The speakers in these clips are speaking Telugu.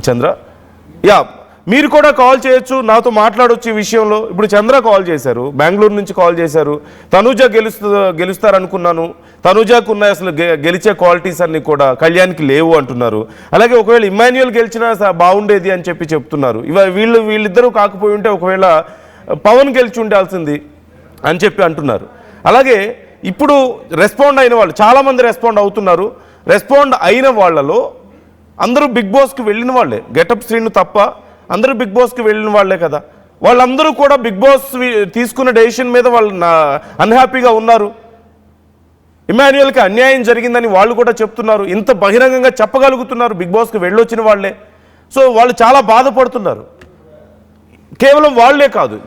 చంద్ర. యా, మీరు కూడా కాల్ చేయొచ్చు, నాతో మాట్లాడవచ్చు ఈ విషయంలో. ఇప్పుడు చంద్ర కాల్ చేశారు, బెంగళూరు నుంచి కాల్ చేశారు. తనూజ గెలుస్తారనుకున్నాను, తనూజకు ఉన్న అసలు గెలిచే క్వాలిటీస్ అన్ని కూడా కళ్యాణ్కి లేవు అంటున్నారు. అలాగే ఒకవేళ ఇమ్మాన్యుయల్ గెలిచినా బాగుండేది అని చెప్తున్నారు. వీళ్ళిద్దరూ కాకపోయి ఉంటే ఒకవేళ పవన్ గెలిచి ఉండాల్సింది అని చెప్పి అంటున్నారు. అలాగే ఇప్పుడు రెస్పాండ్ అయిన వాళ్ళు చాలామంది రెస్పాండ్ అవుతున్నారు. రెస్పాండ్ అయిన వాళ్ళలో అందరూ బిగ్ బాస్కి వెళ్ళిన వాళ్ళే, గెటప్ శ్రీను తప్ప అందరూ బిగ్ బాస్కి వెళ్ళిన వాళ్ళే కదా. వాళ్ళందరూ కూడా బిగ్ బాస్ తీసుకున్న డెసిషన్ మీద వాళ్ళు అన్హ్యాపీగా ఉన్నారు. ఇమ్మాన్యుయల్కి అన్యాయం జరిగిందని వాళ్ళు కూడా చెప్తున్నారు. ఇంత బహిరంగంగా చెప్పగలుగుతున్నారు బిగ్ బాస్కి వెళ్ళొచ్చిన వాళ్ళే. సో వాళ్ళు చాలా బాధపడుతున్నారు. కేవలం వాళ్లే కాదు,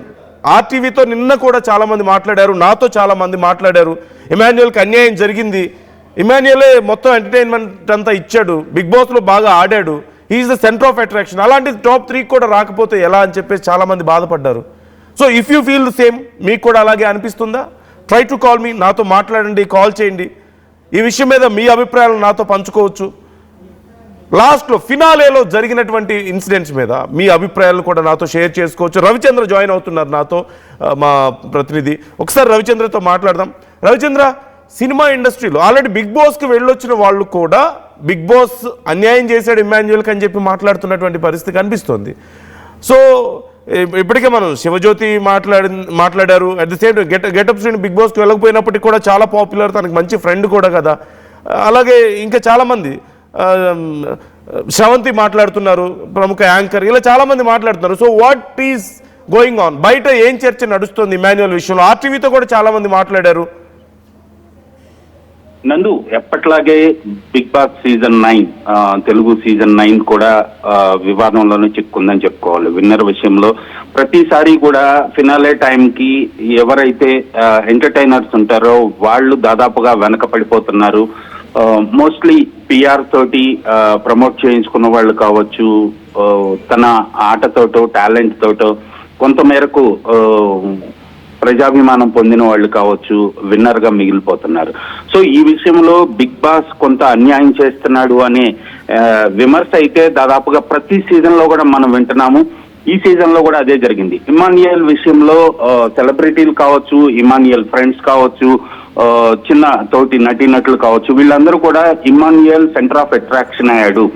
ఆర్టీవీతో నిన్న కూడా చాలామంది మాట్లాడారు, నాతో చాలామంది మాట్లాడారు. ఇమ్మాన్యుయల్కి అన్యాయం జరిగింది, ఇమ్మాన్యుయలే మొత్తం ఎంటర్టైన్మెంట్ అంతా ఇచ్చాడు, బిగ్ బాస్లో బాగా ఆడాడు, he is the centre of attraction, అలాంటిది టాప్ 3 కూడా రాకపోతే ఎలా అని చెప్పేసి చాలామంది బాధపడ్డారు. So if you feel the same, మీకు కూడా అలాగే అనిపిస్తుందా? ట్రై టు కాల్ మీ, నాతో మాట్లాడండి, కాల్ చేయండి. ఈ విషయం మీద మీ అభిప్రాయాలు నాతో పంచుకోవచ్చు. లాస్ట్లో ఫినాలేలో జరిగినటువంటి ఇన్సిడెంట్స్ మీద మీ అభిప్రాయాలు కూడా నాతో షేర్ చేసుకోవచ్చు. రవిచంద్ర జాయిన్ అవుతున్నారు నాతో, మా ప్రతినిధి. ఒకసారి రవిచంద్రతో మాట్లాడదాం. రవిచంద్ర, సినిమా ఇండస్ట్రీలో ఆల్రెడీ బిగ్ బాస్కి వెళ్ళొచ్చిన వాళ్ళు కూడా బిగ్ బాస్ అన్యాయం చేశాడు ఇమ్మాన్యుయల్కి అని చెప్పి మాట్లాడుతున్నటువంటి పరిస్థితి కనిపిస్తోంది. సో ఇప్పటికే మనం శివజ్యోతి మాట్లాడారు. At the same getup Srinu big బాస్కి వెళ్ళకపోయినప్పటికీ కూడా చాలా పాపులర్, తనకు మంచి ఫ్రెండ్ కూడా కదా. అలాగే ఇంకా చాలామంది, శ్రవంతి మాట్లాడుతున్నారు, ప్రముఖ యాంకర్, ఇలా చాలామంది మాట్లాడుతున్నారు. So what is going on? బయట ఏం చర్చ నడుస్తుంది ఇమ్మాన్యుయల్ విషయంలో? ఆర్టీవీతో కూడా చాలామంది మాట్లాడారు. నందు, ఎప్పట్లాగే big boss season 9 Telugu season 9 కూడా వివాదంలోనే చిక్కుందని చెప్పుకోవాలి. విన్నర్ విషయంలో ప్రతిసారి కూడా ఫినాలే టైంకి ఎవరైతే ఎంటర్టైనర్స్ ఉంటారో వాళ్ళు దాదాపుగా వెనకపడిపోతున్నారు. మోస్ట్లీ పిఆర్ తోటి ప్రమోట్ చేయించుకున్న వాళ్ళు కావచ్చు, తన ఆటతోటో టాలెంట్ తోటో కొంతమేరకు ప్రజాభిమానం పొందిన వాళ్ళు కావచ్చు విన్నర్ గా మిగిలిపోతున్నారు. సో ఈ విషయంలో బిగ్ బాస్ కొంత అన్యాయం చేస్తున్నాడు అనే విమర్శ అయితే దాదాపుగా ప్రతి సీజన్ లో కూడా మనం వింటున్నాము. ఈ సీజన్ లో కూడా అదే జరిగింది. ఇమ్మాన్యుయల్ విషయంలో సెలబ్రిటీలు కావచ్చు, ఇమ్మాన్యుయల్ ఫ్రెండ్స్ కావచ్చు, చిన్న తోటి నటీనటులు కావచ్చు, వీళ్ళందరూ కూడా ఇమ్మాన్యుయల్ సెంటర్ ఆఫ్ అట్రాక్షన్ అయ్యాడు.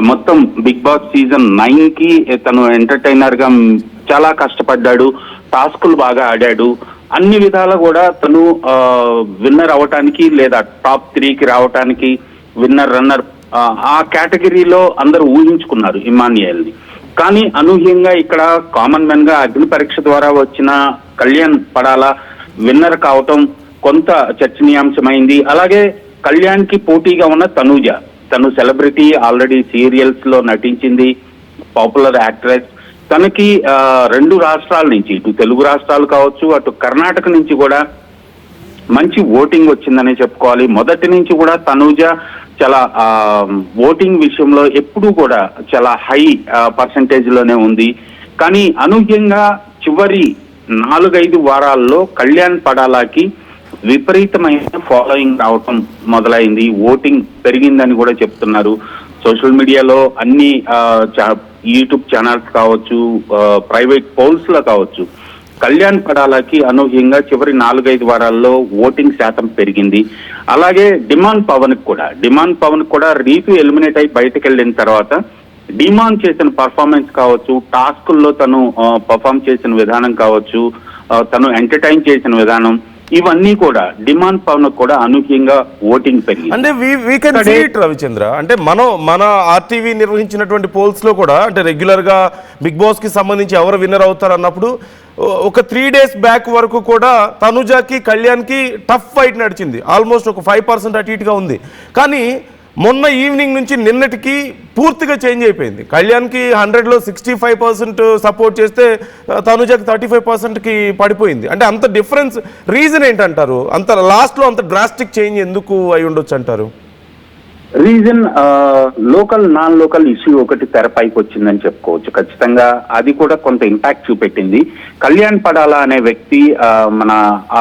మొత్తం బిగ్ బాస్ సీజన్ 9 కి తను ఎంటర్టైనర్ గా చాలా కష్టపడ్డాడు, టాస్కులు బాగా ఆడాడు, అన్ని విధాలా కూడా తను విన్నర్ అవటానికి లేదా టాప్ 3కి రావటానికి, విన్నర్ రన్నర్ ఆ కేటగిరీలో అందరూ ఊహించుకున్నారు ఇమ్మాన్యుయల్ని. కానీ అనూహ్యంగా ఇక్కడ కామన్ మెన్ గా అగ్ని పరీక్ష ద్వారా వచ్చిన కళ్యాణ్ పడాల విన్నర్ కావటం కొంత చర్చనీయాంశమైంది. అలాగే కళ్యాణ్ కి పోటీగా ఉన్న తనూజ, తను సెలబ్రిటీ, ఆల్రెడీ సీరియల్స్ లో నటించింది, పాపులర్ యాక్ట్రెస్. తనకి 2 రాష్ట్రాల నుంచి, ఇటు తెలుగు రాష్ట్రాలు కావచ్చు, అటు కర్ణాటక నుంచి కూడా మంచి ఓటింగ్ వచ్చిందనే చెప్పుకోవాలి. మొదటి నుంచి కూడా తనూజ చాలా ఓటింగ్ విషయంలో ఎప్పుడూ కూడా చాలా హై పర్సంటేజ్ లోనే ఉంది. కానీ అనూహ్యంగా చివరి 4-5 వారాల్లో కళ్యాణ్ పడాలాకి విపరీతమైన ఫాలోయింగ్ రావటం మొదలైంది, ఓటింగ్ పెరిగిందని కూడా చెప్తున్నారు. సోషల్ మీడియాలో అన్ని యూట్యూబ్ ఛానల్స్ కావచ్చు, ప్రైవేట్ పోల్స్ లో కావచ్చు, కళ్యాణ్ పడాలకి అనూహ్యంగా చివరి 4-5 వారాల్లో ఓటింగ్ శాతం పెరిగింది. అలాగే డిమాండ్ పవన్ కూడా రీతు ఎలిమినేట్ అయి బయటకు వెళ్ళిన తర్వాత డిమాండ్ చేసిన పర్ఫార్మెన్స్ కావచ్చు, టాస్కుల్లో తను పర్ఫామ్ చేసిన విధానం కావచ్చు, తను ఎంటర్టైన్ చేసిన విధానం, ఇవన్నీ కూడా డిమాండ్ పవన్ కూడా అనూహ్యంగా ఓటింగ్ పెరిగింది. అంటే రవిచంద్ర, అంటే మన ఆర్టీవీ నిర్వహించినటువంటి పోల్స్ లో కూడా, అంటే రెగ్యులర్ గా బిగ్ బాస్ కి సంబంధించి ఎవరు విన్నర్ అవుతారు అన్నప్పుడు ఒక 3 days బ్యాక్ వరకు కూడా తనుజాకి కళ్యాణ్కి టఫ్ ఫైట్ నడిచింది. ఆల్మోస్ట్ ఒక 5% అటు ఇటుగా ఉంది. కానీ మొన్న ఈవినింగ్ నుంచి నిన్నటికి పూర్తిగా చేంజ్ అయిపోయింది. కళ్యాణ్కి 100లో 65% సపోర్ట్ చేస్తే తనుజాకి 35%కి పడిపోయింది. అంటే అంత డిఫరెన్స్, రీజన్ ఏంటంటారు? అంత లాస్ట్లో అంత డ్రాస్టిక్ చేంజ్ ఎందుకు అయి ఉండొచ్చు అంటారు? Reason local non local issue ఒకటి తెరపైకి వచ్చిందని చెప్పుకోవచ్చు. ఖచ్చితంగా అది కూడా కొంత ఇంపాక్ట్ చూపెట్టింది. కళ్యాణ్ పడాలా అనే వ్యక్తి మన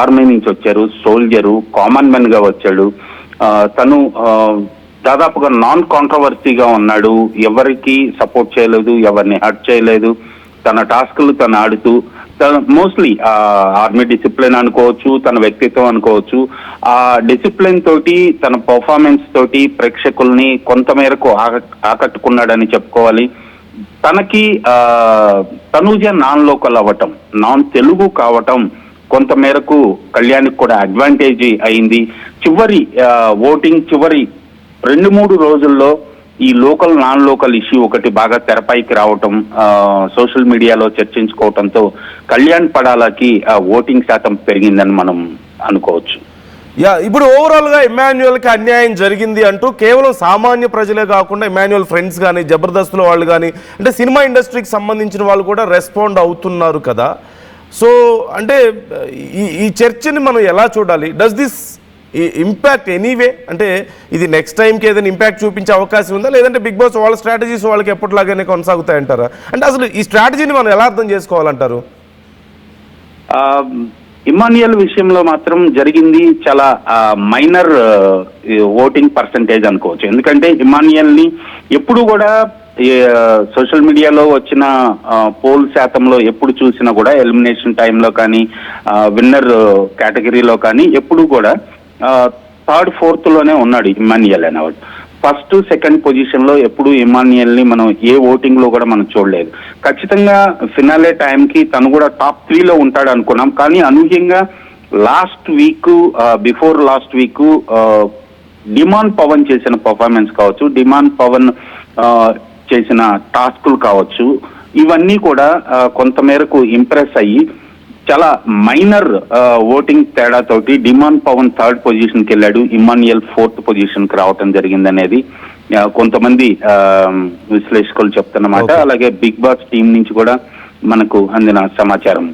ఆర్మీ నుంచి వచ్చారు, సోల్జరు, కామన్ మెన్ గా వచ్చాడు. తను దాదాపుగా నాన్ కాంట్రవర్సీగా ఉన్నాడు, ఎవరికి సపోర్ట్ చేయలేదు, ఎవరిని హర్ట్ చేయలేదు, తన టాస్క్లు తను ఆడుతూ మోస్ట్లీ ఆర్మీ డిసిప్లిన్ అనుకోవచ్చు, తన వ్యక్తిత్వం అనుకోవచ్చు, ఆ డిసిప్లిన్ తోటి తన పర్ఫార్మెన్స్ తోటి ప్రేక్షకుల్ని కొంతమేరకు ఆకట్టుకున్నాడని చెప్పుకోవాలి. తనకి తనూజ నాన్ లోకల్ అవ్వటం, నాన్ తెలుగు కావటం కొంతమేరకు కళ్యాణ్కి కూడా అడ్వాంటేజ్ అయింది. చివరి ఓటింగ్ చివరి 2-3 రోజుల్లో ఈ లోకల్ నాన్ లోకల్ ఇష్యూ ఒకటి బాగా తెరపైకి రావటం, సోషల్ మీడియాలో చర్చించుకోవటంతో కళ్యాణ్ పడాలకి ఓటింగ్ శాతం పెరిగిందని మనం అనుకోవచ్చు. ఇప్పుడు ఓవరాల్ గా ఇమాన్యుయల్ కి అన్యాయం జరిగింది అంటూ కేవలం సామాన్య ప్రజలే కాకుండా ఇమాన్యుయల్ ఫ్రెండ్స్ కానీ, జబర్దస్త్లో వాళ్ళు కానీ, అంటే సినిమా ఇండస్ట్రీకి సంబంధించిన వాళ్ళు కూడా రెస్పాండ్ అవుతున్నారు కదా. సో అంటే ఈ చర్చని మనం ఎలా చూడాలి? డస్ దిస్ ఇంపాక్ట్ ఎనీవే, అంటే ఇది నెక్స్ట్ టైంకి ఏదైనా ఇంపాక్ట్ చూపించే అవకాశం ఉందా, లేదంటే బిగ్ బాస్ వాళ్ళ స్ట్రాటజీస్ వాళ్ళకి ఎప్పటిలాగానే కొనసాగుతాయంటారా? అంటే అసలు ఈ స్ట్రాటజీని మనం ఎలా అర్థం చేసుకోవాలంటారు? ఇమాన్యుయల్ విషయంలో మాత్రం జరిగింది చాలా మైనర్ ఓటింగ్ పర్సంటేజ్ అనుకోవచ్చు. ఎందుకంటే ఇమాన్యుయల్ని ఎప్పుడు కూడా సోషల్ మీడియాలో వచ్చిన పోల్ శాతంలో ఎప్పుడు చూసినా కూడా ఎలిమినేషన్ టైంలో కానీ, విన్నర్ కేటగిరీలో కానీ ఎప్పుడు కూడా 3rd, 4th లోనే ఉన్నాడు ఇమాన్యుయల్ అనేవాడు. 1st, 2nd పొజిషన్లో ఎప్పుడు ఇమాన్యుయల్ని మనం ఏ ఓటింగ్ లో కూడా మనం చూడలేదు. ఖచ్చితంగా ఫినాలే టైంకి తను కూడా టాప్ 3లో ఉంటాడు అనుకున్నాం. కానీ అనూహ్యంగా before last week demand Pavan చేసిన పర్ఫార్మెన్స్ కావచ్చు, డిమాండ్ పవన్ చేసిన టాస్కులు కావచ్చు, ఇవన్నీ కూడా కొంతమేరకు ఇంప్రెస్ అయ్యి చాలా మైనర్ ఓటింగ్ తేడాతోటి డిమాండ్ పవన్ 3rd పొజిషన్కి వెళ్ళాడు, ఇమాన్యుయల్ 4th పొజిషన్కి రావటం జరిగిందనేది కొంతమంది విశ్లేషకులు చెప్తున్నమాట. అలాగే బిగ్ బాస్ టీం నుంచి కూడా మనకు అందిన సమాచారం.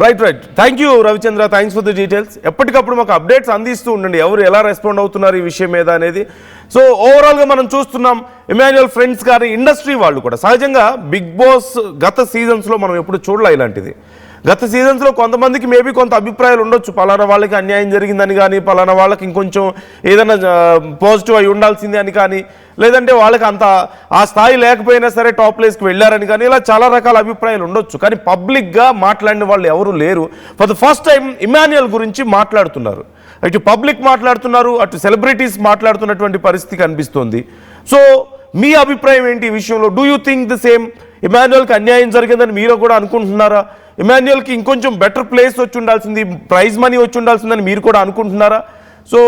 Right. Thank you Ravichandra, thanks for the details. ఎప్పటికప్పుడు మాకు అప్డేట్స్ అందిస్తూ ఉండండి, ఎవరు ఎలా రెస్పాండ్ అవుతున్నారు ఈ విషయం మీద అనేది. సో ఓవరాల్గా మనం చూస్తున్నాం ఇమాన్యుయల్ ఫ్రెండ్స్ గారి ఇండస్ట్రీ వాళ్ళు కూడా సహజంగా బిగ్ బాస్ గత సీజన్స్లో మనం ఎప్పుడు చూడలే ఇలాంటిది. గత సీజన్స్లో కొంతమందికి మేబీ కొంత అభిప్రాయాలు ఉండొచ్చు, పలానా వాళ్ళకి అన్యాయం జరిగిందని కానీ, పలానా వాళ్ళకి ఇంకొంచెం ఏదైనా పాజిటివ్ అయి ఉండాల్సింది అని కానీ, లేదంటే వాళ్ళకి అంత ఆ స్థాయి లేకపోయినా సరే టాప్ ప్లేస్కి వెళ్ళారని కానీ, ఇలా చాలా రకాల అభిప్రాయాలు ఉండొచ్చు. కానీ పబ్లిక్గా మాట్లాడిన వాళ్ళు ఎవరు లేరు. For the first time Emmanuel గురించి మాట్లాడుతున్నారు, అటు పబ్లిక్ మాట్లాడుతున్నారు, అటు సెలబ్రిటీస్ మాట్లాడుతున్నటువంటి పరిస్థితి కనిపిస్తుంది. సో మీ అభిప్రాయం ఏంటి ఈ విషయంలో? Do you think the same, ఇమాన్యుయల్కి అన్యాయం జరిగిందని మీరు కూడా అనుకుంటున్నారా? ఇమాన్యుయల్కి ఇంకొంచెం బెటర్ ప్లేస్ వచ్చి ఉండాల్సింది, ప్రైజ్ మనీ వచ్చి ఉండాల్సిందని మీరు కూడా అనుకుంటున్నారా? So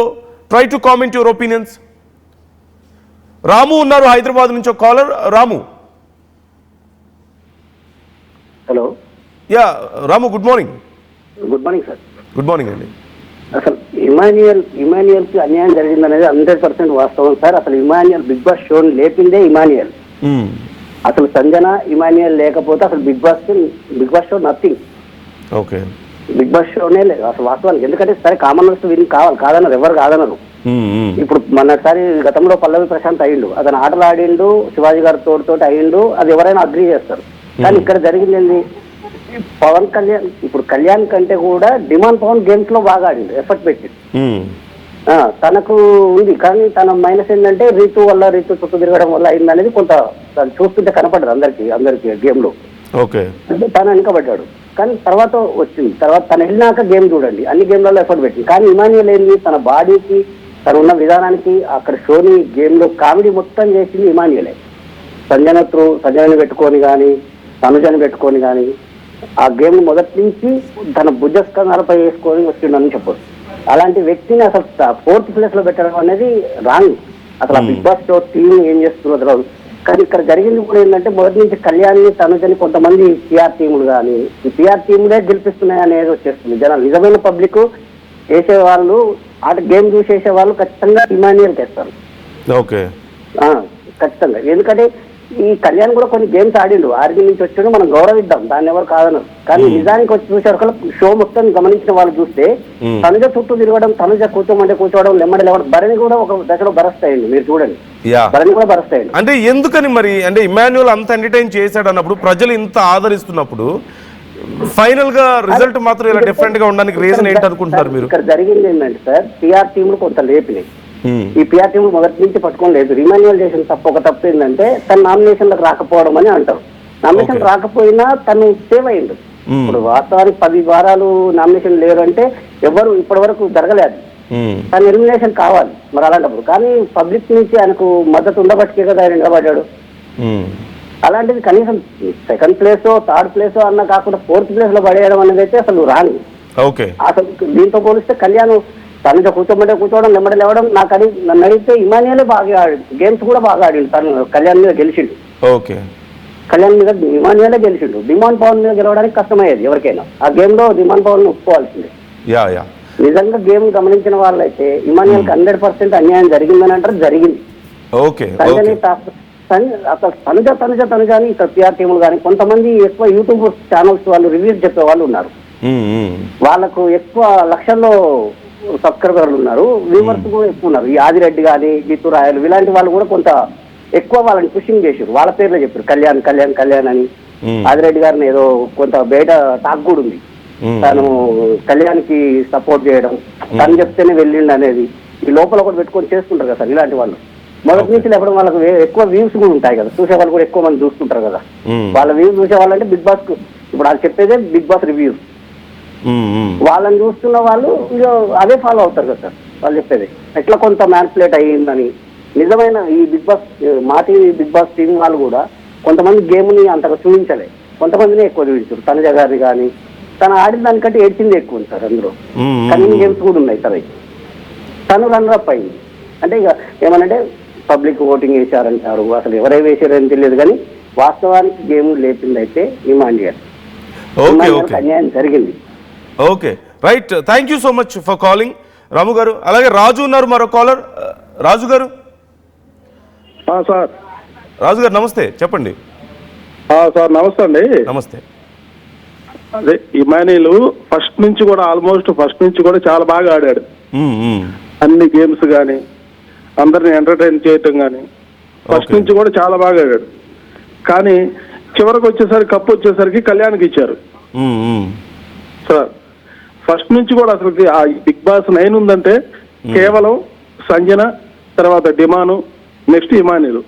try to comment your opinions. Ramu ఉన్నారు హైదరాబాద్ నుంచి, ఒక caller. Ramu. Hello. Ramu, good morning. Good morning sir. Good morning అండి. అసలు ఇమాన్యుయల్కి అన్యాయం జరిగిందనేది 100% వాస్తవం సార్. అసలు ఇమాన్యుయల్ బిగ్ బాస్ షోని లేపిందే ఇమాన్యుయల్. అసలు సంజన ఇమాన్యుయల్ లేకపోతే అసలు Bigg Boss show nothing. Okay, Bigg Boss షోనే లేదు అసలు వాస్తవానికి. ఎందుకంటే సరే కామన్వెల్త్ విన్ కాదన్నారు, ఎవరు కాదన్నారు. ఇప్పుడు మొన్నటిసారి గతంలో పల్లవి ప్రశాంత్ అయ్యిండు, అతను ఆటలు ఆడిండు, శివాజీ గారి తోటి అయ్యిండు, అది ఎవరైనా అగ్రీ చేస్తారు. కానీ ఇక్కడ జరిగింది ఏంది, పవన్ కళ్యాణ్ ఇప్పుడు కళ్యాణ్ కంటే కూడా డిమాండ్ పవన్ గేమ్స్ లో బాగా ఆడిండు, ఎఫర్ట్ పెట్టి. తనకు ఉంది, కానీ తన మైనస్ ఏంటంటే రీతు చుట్టూ తిరగడం వల్ల అయింది అనేది కొంత చూస్తుంటే కనపడ్డది అందరికి గేమ్ లో. తను వెనుకబడ్డాడు, కానీ తర్వాత వచ్చింది. తర్వాత తను వెళ్ళినాక గేమ్ చూడండి, అన్ని గేమ్లలో ఎఫర్ట్ పెట్టింది. కానీ ఇమాన్యుయల్ ఏంది, తన బాడీకి తను ఉన్న విధానానికి అక్కడ షోని గేమ్ లో కామెడీ మొత్తం చేసింది ఇమాన్యుయలే. సంజనని పెట్టుకొని కానీ, తనుజని పెట్టుకొని కానీ ఆ గేమ్ మొదటి నుంచి తన భుజస్కంధాలపై వేసుకొని వచ్చిండని చెప్పొచ్చు. అలాంటి వ్యక్తిని అసలు 4th ప్లేస్ లో పెట్టడం అనేది రాంగ్. అసలు ఆ బిగ్ బాస్ షో టీం ఏం చేస్తున్నదో. కానీ ఇక్కడ జరిగింది కూడా ఏంటంటే మొదటి నుంచి కళ్యాణ్ని తనుజని కొంతమంది పిఆర్ టీములు కానీ, ఈ పిఆర్ టీములే గెలిపిస్తున్నాయి అనేది వచ్చేస్తుంది. జనాలు నిజమైన పబ్లిక్ వేసేవాళ్ళు, ఆట గేమ్ చూసేసే వాళ్ళు ఖచ్చితంగా ఇమాన్యుయల్కి వేస్తారు. ఓకే, ఖచ్చితంగా. ఎందుకంటే ఈ కళ్యాణ్ కూడా కొన్ని గేమ్స్ ఆడిండు, ఆర్మీ నుంచి వచ్చాడు, మనం గౌరవిద్దాం, దాన్ని ఎవరు కాదన్నారు. కానీ నిజానికి వచ్చి చూసారు షో మొత్తం గమనించిన వాళ్ళు చూస్తే తనుజ చుట్టూ తిరగడం, తనుజ కూర్చోవడం, లెమ్మడి లేవడం, భరణి కూడా ఒక దశలో బరస్తాయండి. మీరు చూడండి, భరణి కూడా బరస్తాయండి. అంటే ఎందుకని మరి, అంటే ఇమాన్యుయల్ అంత ఎంటర్టైన్ చేశాడు అన్నప్పుడు, ప్రజలు ఇంత ఆదరిస్తున్నప్పుడు ఫైనల్ గా రిజల్ట్ మాత్రం ఇలా డిఫరెంట్ గా ఉండడానికి రీజన్ ఏంటి అనుకుంటున్నారు మీరు? ఇక్కడ జరిగింది ఏంటంటే సార్, పిఆర్ టీములు కొంత లేపినాయి. ఈ పిఆర్ టీం మొదటి నుంచి పట్టుకొని లేదు. రిమాన్యువల్ చేసిన ఒక తప్పు ఏంటంటే తన నామినేషన్లకు రాకపోవడం అని అంటారు. నామినేషన్ రాకపోయినా తను సేవ్ అయ్యిండు. ఇప్పుడు వాస్తవానికి 10 వారాలు నామినేషన్ లేరు అంటే ఎవరు ఇప్పటి వరకు జరగలేదు. తన ఎలిమినేషన్ కావాలి మరి అలాంటప్పుడు. కానీ పబ్లిక్ నుంచి ఆయనకు మద్దతు ఉండబట్టే కదా ఆయన నిలబడ్డాడు. అలాంటిది కనీసం సెకండ్ ప్లేసో థర్డ్ ప్లేసో అన్న కాకుండా 4th ప్లేస్ లో పడేయడం అనేది అయితే అసలు రాని. అసలు దీంతో పోలిస్తే కళ్యాణ్ తనతో కూర్చోవడం నెమ్మడి లేవడం నన్ను అడిగితే ఇమానియలే బాగా ఆడిండు. గేమ్స్ కూడా బాగా ఆడిండు. తను కళ్యాణ్ మీద గెలిచిండు. కళ్యాణ్ మీద ఇమానియలే గెలిచిండు. డిమాండ్ పవన్ మీద గెలవడానికి కష్టమయ్యేది ఎవరికైనా. ఆ గేమ్ లో డిమాండ్ పవన్ ఒప్పుకోవాల్సిందే. నిజంగా గేమ్ గమనించిన వాళ్ళైతే ఇమానియల్ 100% అన్యాయం జరిగిందని అంటారు. జరిగింది. అసలు తనుజ అని ఇక్కడ పిఆర్ టీములు కానీ కొంతమంది ఎక్కువ యూట్యూబ్ ఛానల్స్ వాళ్ళు రివ్యూస్ చెప్పే వాళ్ళు ఉన్నారు. వాళ్ళకు ఎక్కువ లక్షల్లో సబ్స్క్రైబర్లు ఉన్నారు. వ్యూవర్స్ కూడా ఎక్కువ ఉన్నారు. ఈ ఆదిరెడ్డి కానీ జిత్తు రాయలు ఇలాంటి వాళ్ళు కూడా కొంత ఎక్కువ వాళ్ళని పుషింగ్ చేశారు. వాళ్ళ పేర్లే చెప్పారు కళ్యాణ్ అని. ఆదిరెడ్డి గారిని ఏదో కొంత బయట టాక్ కూడా ఉంది. తను కళ్యాణ్కి సపోర్ట్ చేయడం, తను చెప్తేనే వెళ్ళిండు అనేది ఈ లోపల ఒకటి పెట్టుకొని చేసుకుంటారు కదా సార్ ఇలాంటి వాళ్ళు. మొదటి నుంచి లేకపోతే వాళ్ళకి ఎక్కువ వ్యూస్ కూడా ఉంటాయి కదా. చూసే వాళ్ళు కూడా ఎక్కువ మంది చూస్తుంటారు కదా. వాళ్ళ వ్యూస్ చూసే వాళ్ళంటే బిగ్ బాస్ ఇప్పుడు వాళ్ళు చెప్పేదే బిగ్ బాస్ రివ్యూస్. వాళ్ళని చూస్తున్న వాళ్ళు అదే ఫాలో అవుతారు కదా సార్. వాళ్ళు చెప్పేది ఎట్లా కొంత మ్యాన్పులేట్ అయ్యిందని. నిజమైన ఈ బిగ్ బాస్ మా టీవీ బిగ్ బాస్ టీం వాళ్ళు కూడా కొంతమంది గేమ్ని అంతగా చూపించలే, కొంతమందిని ఎక్కువ చూపించారు. తనుజ గారిని కానీ తను ఆడిన దానికంటే ఏడ్చింది ఎక్కువ ఉంది సార్. అందులో కన్నింగ్ గేమ్స్ కూడా ఉన్నాయి సార్. తను రన్నర్ అప్ అయింది. అంటే ఇక ఏమనంటే పబ్లిక్ ఓటింగ్ వేశారంటారు. అసలు ఎవరై వేసారని తెలియదు కానీ వాస్తవానికి గేమ్ లేపింది అయితే ఇమానియల్. అన్యాయం జరిగింది. Okay right. Thank you so much for calling Ramu garu. అలాగే రాజు ఉన్నారు మరో కాలర్. రాజు గారు. సార్ రాజు గారు నమస్తే, చెప్పండి. సార్ నమస్తే అండి. నమస్తే. అదే ఇమానియల్ ఫస్ట్ నుంచి కూడా చాలా బాగా ఆడాడు. అన్ని గేమ్స్ కానీ అందరిని ఎంటర్టైన్ చేయటం కానీ ఫస్ట్ నుంచి కూడా చాలా బాగా ఆడాడు. కానీ చివరికి వచ్చేసరికి కప్పు వచ్చేసరికి కళ్యాణ్కి ఇచ్చారు సార్. ఫస్ట్ నుంచి కూడా అసలు ఆ బిగ్ బాస్ 9 ఉందంటే కేవలం సంజన, తర్వాత డిమాను, నెక్స్ట్ ఇమానియల్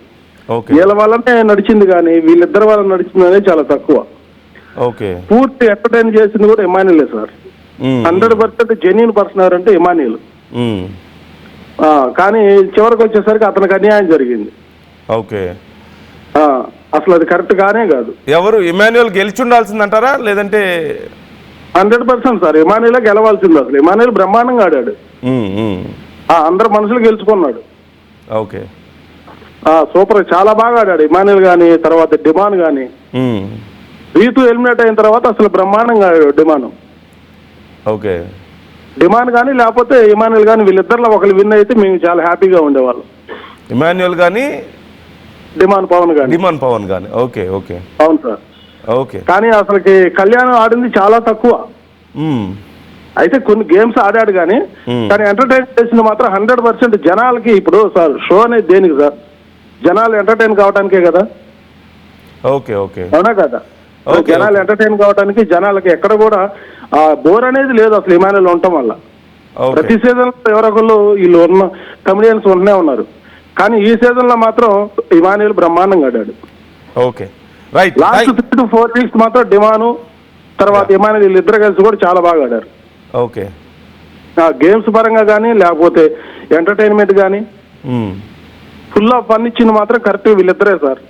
వీళ్ళ వల్లనే నడిచింది. కానీ వీళ్ళిద్దరి వల్ల నడిచింది అనేది చాలా తక్కువ. పూర్తి ఎంటర్టైన్ చేసింది కూడా ఇమానియలే సార్. 100% జెన్యూన్ పర్సన్ ఎవరంటే ఇమానియల్. కానీ చివరికి వచ్చేసరికి అతనికి అన్యాయం జరిగింది. అసలు అది కరెక్ట్ గానే కాదు. ఎవరు ఇమాన్యుయల్ గెలిచి ఉండాల్సిందంటారా లేదంటే? 100% సార్ ఇమానియలే గెలవాల్సింది. అసలు ఇమానియల్ బ్రహ్మాండంగా ఆడాడు. అందరు మనుషులు గెలుచుకున్నాడు. సూపర్, చాలా బాగా ఆడాడు ఇమానియల్ గాని, తర్వాత డిమాన్ గాని. రీతు ఎలిమినేట్ అయిన తర్వాత అసలు బ్రహ్మాండంగా ఆడాడు డిమాన్. డిమాన్ కానీ లేకపోతే ఇమానియల్ కానీ వీళ్ళిద్దరిలో ఒకరు విన్ అయితే మేము చాలా హ్యాపీగా ఉండేవాళ్ళం. ఇమాన్యుయల్ కానీ డిమాన్ పవన్ కానీ. అవును సార్. కానీ అసలుకి కళ్యాణ్ ఆడింది చాలా తక్కువ. అయితే కొన్ని గేమ్స్ ఆడాడు కానీ ఎంటర్టైన్ చేసింది మాత్రం 100% జనాలకి. ఇప్పుడు సార్ షో అనేది దేనికి సార్? జనాలు ఎంటర్టైన్ కావడానికే కదా. అవునా కదా? జనాలు ఎంటర్టైన్ కావడానికి జనాలకి ఎక్కడ కూడా బోర్ అనేది లేదు అసలు ఇమానియల్ ఉండటం వల్ల. ప్రతి సీజన్ లో ఎవరొకళ్ళు వీళ్ళు ఉన్న కమెడియన్స్ ఉంటూనే ఉన్నారు. కానీ ఈ సీజన్ లో మాత్రం ఇమానియల్ బ్రహ్మాండంగా ఆడాడు. లాస్ట్ 3 to 4 వీక్స్ మాత్రం డిమాను తర్వాత ఇమానియల్ వీళ్ళిద్దరు కలిసి కూడా చాలా బాగా ఆడారు. గేమ్స్ పరంగా కానీ లేకపోతే ఎంటర్టైన్మెంట్ కానీ ఫుల్ ఆఫ్ ఫన్ ఇచ్చింది మాత్రం కరెక్ట్ వీళ్ళిద్దరే సార్.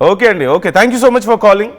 ఓకే అండి. Thank you so much for calling.